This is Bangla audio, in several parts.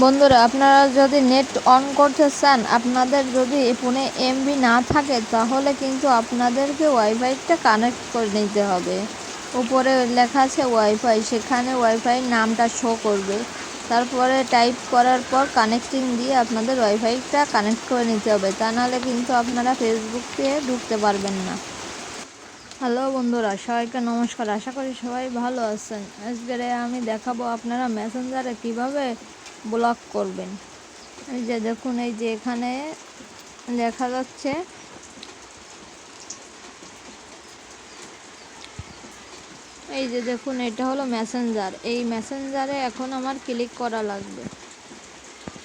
বন্ধুরা, আপনারা যদি নেট অন করতে চান, আপনাদের যদি ফোনে এমবি না থাকে, তাহলে কিন্তু আপনাদেরকে ওয়াইফাইটা কানেক্ট করে নিতে হবে। উপরে লেখা আছে ওয়াইফাই, সেখানে ওয়াইফাইয়ের নামটা শো করবে। তারপরে টাইপ করার পর কানেক্টিং দিয়ে আপনাদের ওয়াইফাইটা কানেক্ট করে নিতে হবে, তা নাহলে কিন্তু আপনারা ফেসবুকে ঢুকতে পারবেন না। হ্যালো বন্ধুরা, সবাইকে নমস্কার। আশা করি সবাই ভালো আছেন। আজকে আমি দেখাবো আপনারা মেসেঞ্জারে কিভাবে ব্লক করবেন। এই যে দেখুন, এই যে এখানে দেখা যাচ্ছে, এই যে দেখুন, এটা হলো মেসেঞ্জার। এই মেসেঞ্জারে এখন আমার ক্লিক করা লাগবে।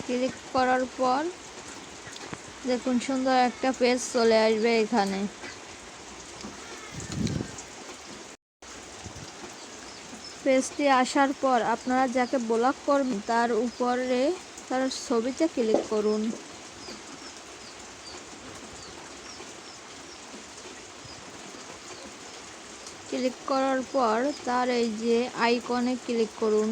ক্লিক করার পর দেখুন, সুন্দর একটা পেজ চলে আসবে। এখানে পেজটি আসার পর আপনারা যাকে ব্লক করবেন তার উপরে তার ছবিতে ক্লিক করুন। ক্লিক করার পর তার এই যে আইকনে ক্লিক করুন।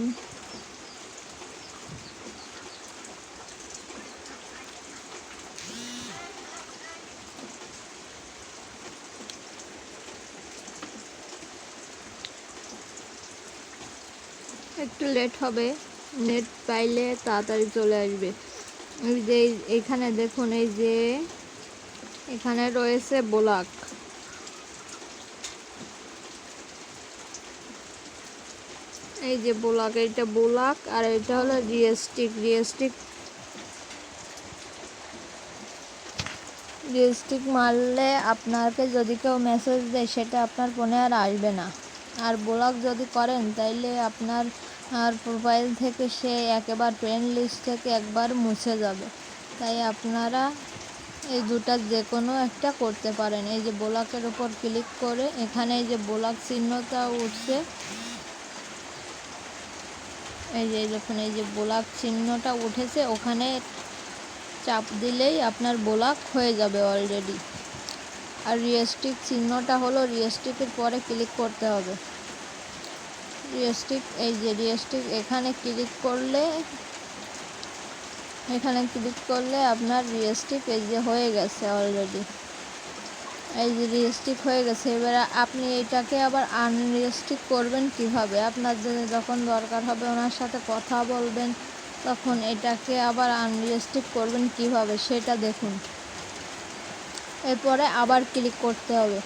একটু লেট হবে, নেট পাইলে তাড়াতাড়ি চলে আসবে। এই যে এইখানে দেখুন, এই যে এখানে রয়েছে ব্লক। এই যে ব্লক, এইটা ব্লক, আর এটা হলো রিস্ট্রিক্ট মারলে আপনাকে যদি কেউ মেসেজ দেয়, সেটা আপনার ফোনে আর আসবে না। আর ব্লক যদি করেন, তাইলে আপনার প্রোফাইল থেকে সে একেবারে ফ্রেন্ড লিস্ট থেকে একবার মুছে যাবে। তাই আপনারা এই দুটার যে কোনো একটা করতে পারেন। এই যে ব্লকের উপর ক্লিক করে এখানে এই যে ব্লক চিহ্নটা উঠছে, এই যে দেখুন, এই যে ব্লক চিহ্নটা উঠেছে, ওখানে চাপ দিলেই আপনার ব্লক হয়ে যাবে অলরেডি। আর রিস্ট্রিক্ট চিহ্নটা হলো, রিস্ট্রিক্টের পরে ক্লিক করতে হবে। এই যে রিস্ট্রিক্ট, এখানে ক্লিক করলে আপনার রিস্ট্রিক্ট এই যে হয়ে গেছে অলরেডি। এই যে রিস্ট্রিক্ট হয়ে গেছে। এবারে আপনি এটাকে আবার আনরিস্ট্রিক্ট করবেন কিভাবে? আপনার যখন দরকার হবে ওনার সাথে কথা বলবেন, তখন এটাকে আবার আনরিস্ট্রিক্ট করবেন কিভাবে সেটা দেখুন। এরপরে আবার ক্লিক করতে হবে।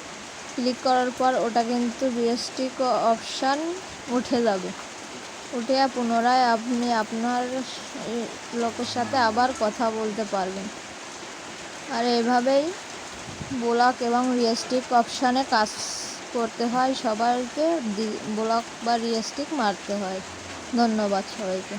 ক্লিক করার পর ওটা কিন্তু রিস্ট্রিক্ট অপশান উঠে যাবে। উঠে পুনরায় আপনি আপনার লোকের সাথে আবার কথা বলতে পারবেন। আর এভাবেই ব্লক এবং রিস্ট্রিক্ট অপশানে কাজ করতে হয়। সবাইকে ব্লক বা রিস্ট্রিক্ট মারতে হয়। ধন্যবাদ সবাইকে।